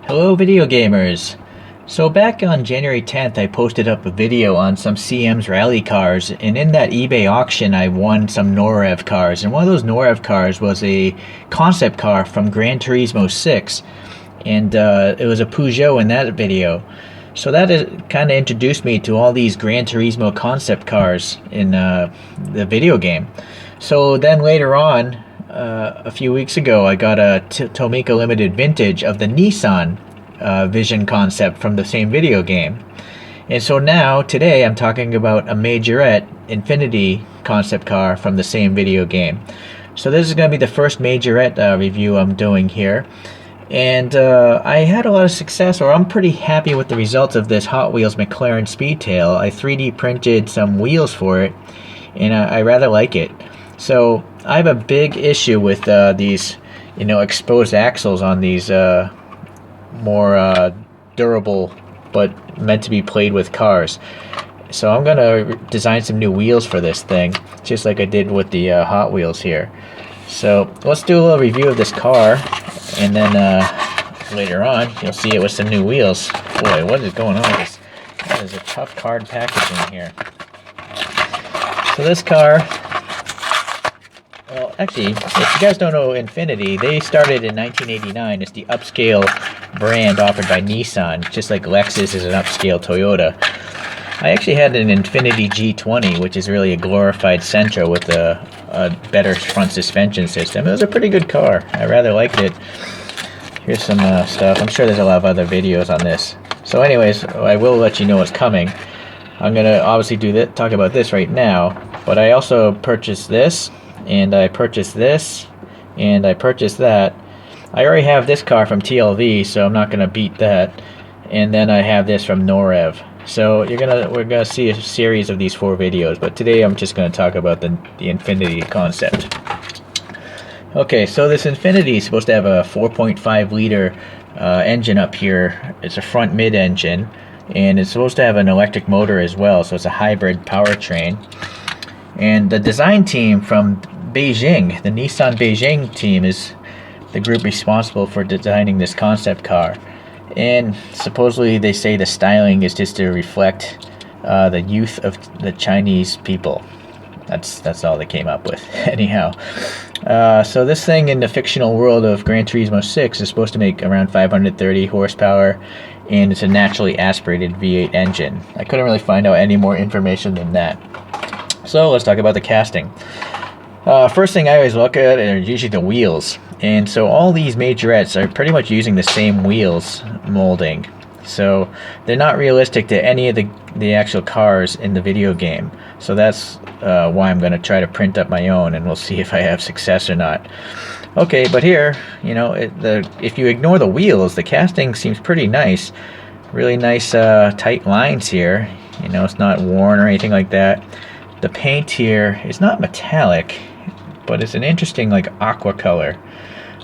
Hello video gamers! So back on January 10th I posted up a video on some CM's rally cars, and in that eBay auction I won some Norev cars, and one of those Norev cars was a concept car from Gran Turismo 6, and it was a Peugeot in that video. So that kind of introduced me to all these Gran Turismo concept cars in the video game. So then later on, a few weeks ago, I got a Tomica Limited Vintage of the Nissan Vision concept from the same video game. And so now, today, I'm talking about a Majorette Infiniti concept car from the same video game. So this is going to be the first Majorette review I'm doing here. And I had a lot of success, or I'm pretty happy with the results of this Hot Wheels McLaren Speedtail. I 3D printed some wheels for it, and I rather like it. So I have a big issue with these, exposed axles on these more durable but meant to be played with cars. So I'm gonna design some new wheels for this thing, just like I did with the Hot Wheels here. So let's do a little review of this car, and then later on you'll see it with some new wheels. Boy, what is going on with this? That is a tough card packaging here. So this car, well, actually, if you guys don't know Infiniti, they started in 1989 as the upscale brand offered by Nissan, just like Lexus is an upscale Toyota. I actually had an Infiniti G20, which is really a glorified Sentra with a better front suspension system. It was a pretty good car. I rather liked it. Here's some stuff. I'm sure there's a lot of other videos on this. So anyways, I will let you know what's coming. I'm going to obviously talk about this right now, but I also purchased this, and I purchased this, and I purchased that. I already have this car from TLV, so I'm not going to beat that. And then I have this from Norev. So we're gonna see a series of these 4 videos, but today I'm just gonna talk about the Infiniti concept. Okay, so this Infiniti is supposed to have a 4.5 liter engine up here. It's a front mid engine, and it's supposed to have an electric motor as well, so it's a hybrid powertrain. And the design team from Beijing, the Nissan Beijing team, is the group responsible for designing this concept car. And supposedly they say the styling is just to reflect the youth of the Chinese people. That's all they came up with. Anyhow, so this thing in the fictional world of Gran Turismo 6 is supposed to make around 530 horsepower, and it's a naturally aspirated V8 engine. I couldn't really find out any more information than that. So let's talk about the casting. First thing I always look at are usually the wheels. And so all these Majorettes are pretty much using the same wheels molding. So they're not realistic to any of the actual cars in the video game. So that's why I'm going to try to print up my own, and we'll see if I have success or not. Okay, but here, if you ignore the wheels, the casting seems pretty nice. Really nice tight lines here. It's not worn or anything like that. The paint here is not metallic, but it's an interesting aqua color.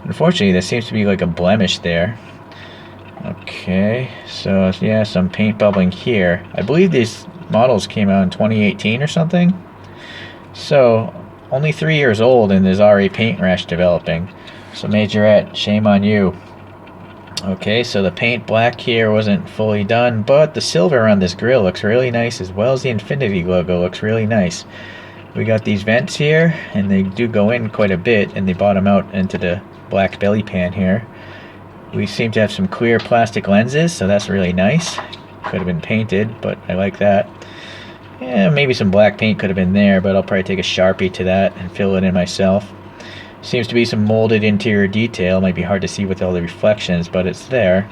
Unfortunately, there seems to be a blemish there. Okay, so yeah, some paint bubbling here. I believe these models came out in 2018 or something. So only 3 years old, and there's already paint rash developing. So Majorette, shame on you. Okay, so the paint black here wasn't fully done, but the silver around this grille looks really nice, as well as the Infiniti logo looks really nice. We got these vents here, and they do go in quite a bit, and they bottom out into the black belly pan here. We seem to have some clear plastic lenses, so that's really nice. Could have been painted, but I like that. Yeah, maybe some black paint could have been there, but I'll probably take a Sharpie to that and fill it in myself. Seems to be some molded interior detail. Might be hard to see with all the reflections, but it's there.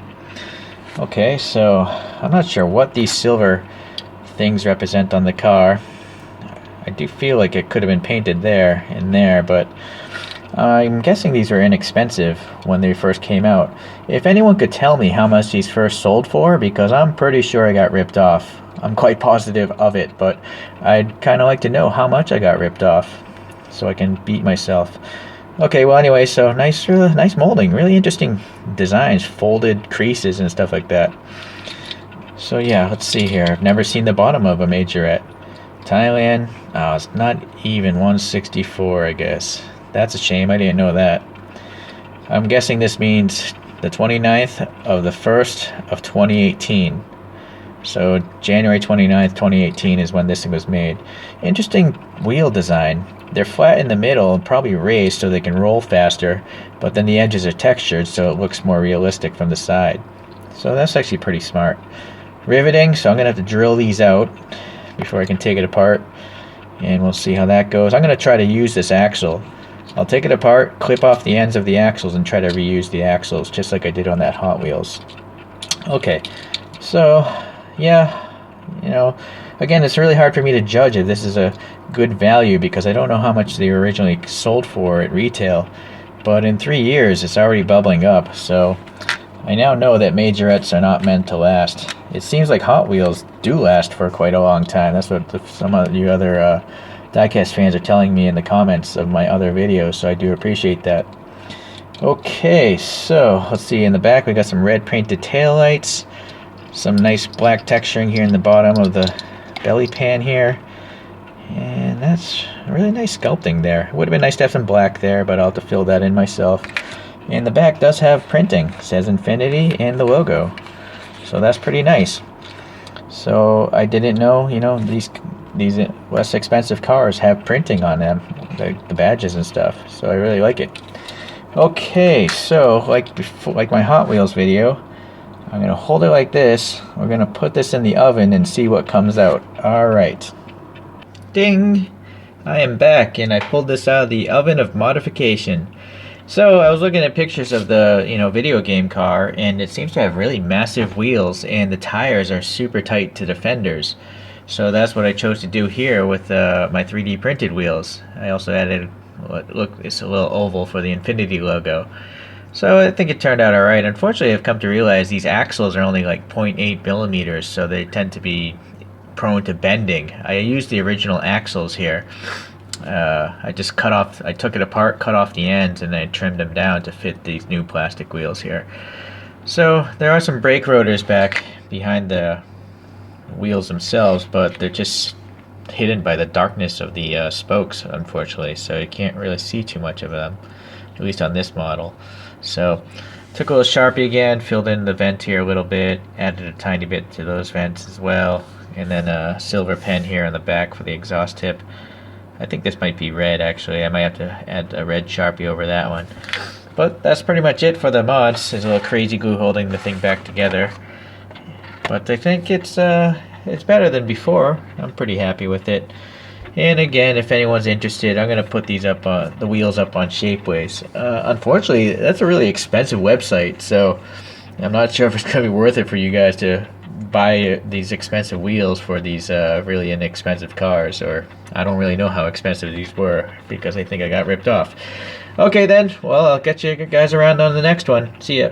Okay, so I'm not sure what these silver things represent on the car. I do feel like it could have been painted there and there, but I'm guessing these were inexpensive when they first came out. If anyone could tell me how much these first sold for, because I'm pretty sure I got ripped off. I'm quite positive of it, but I'd kind of like to know how much I got ripped off so I can beat myself. Okay, well anyway, so nice molding, really interesting designs, folded creases and stuff like that. So yeah, let's see here. I've never seen the bottom of a Majorette. Thailand, oh, it's not even 164, I guess. That's a shame, I didn't know that. I'm guessing this means the 29th of the 1st of 2018. So January 29th, 2018 is when this thing was made. Interesting wheel design. They're flat in the middle and probably raised so they can roll faster, but then the edges are textured so it looks more realistic from the side. So that's actually pretty smart. Riveting, so I'm going to have to drill these out before I can take it apart, and we'll see how that goes. I'm going to try to use this axle. I'll take it apart, clip off the ends of the axles, and try to reuse the axles just like I did on that Hot Wheels. Okay, so yeah, you know, again, it's really hard for me to judge if this is a good value because I don't know how much they originally sold for at retail, but in 3 years it's already bubbling up, so I now know that majorettes are not meant to last. It seems like Hot Wheels do last for quite a long time. That's what some of you other diecast fans are telling me in the comments of my other videos, so I do appreciate that. Okay, so let's see, in the back we got some red painted taillights. Some nice black texturing here in the bottom of the belly pan here. And that's really nice sculpting there. It would have been nice to have some black there, but I'll have to fill that in myself. And the back does have printing. It says Infiniti and the logo. So that's pretty nice. So I didn't know, you know, these less expensive cars have printing on them, the badges and stuff. So I really like it. Okay, so like before, like my Hot Wheels video, I'm going to hold it like this. We're going to put this in the oven and see what comes out. Alright. Ding! I am back, and I pulled this out of the oven of modification. So I was looking at pictures of the, you know, video game car, and it seems to have really massive wheels, and the tires are super tight to the fenders. So that's what I chose to do here with my 3D printed wheels. I also added, look, it's a little oval for the Infiniti logo. So I think it turned out alright. Unfortunately, I've come to realize these axles are only like 0.8 millimeters, so they tend to be prone to bending. I used the original axles here. I just I took it apart, cut off the ends, and then I trimmed them down to fit these new plastic wheels here. So there are some brake rotors back behind the wheels themselves, but they're just hidden by the darkness of the spokes, unfortunately, so you can't really see too much of them, at least on this model. So took a little Sharpie again, filled in the vent here a little bit, added a tiny bit to those vents as well, and then a silver pen here on the back for the exhaust tip. I think this might be red, actually. I might have to add a red Sharpie over that one. But that's pretty much it for the mods. There's a little crazy glue holding the thing back together. But I think it's better than before. I'm pretty happy with it. And again, if anyone's interested, I'm going to put these up, the wheels up on Shapeways. Unfortunately, that's a really expensive website, so I'm not sure if it's going to be worth it for you guys to buy these expensive wheels for these really inexpensive cars, or I don't really know how expensive these were because I think I got ripped off. Okay then, well, I'll get you guys around on the next one. See ya.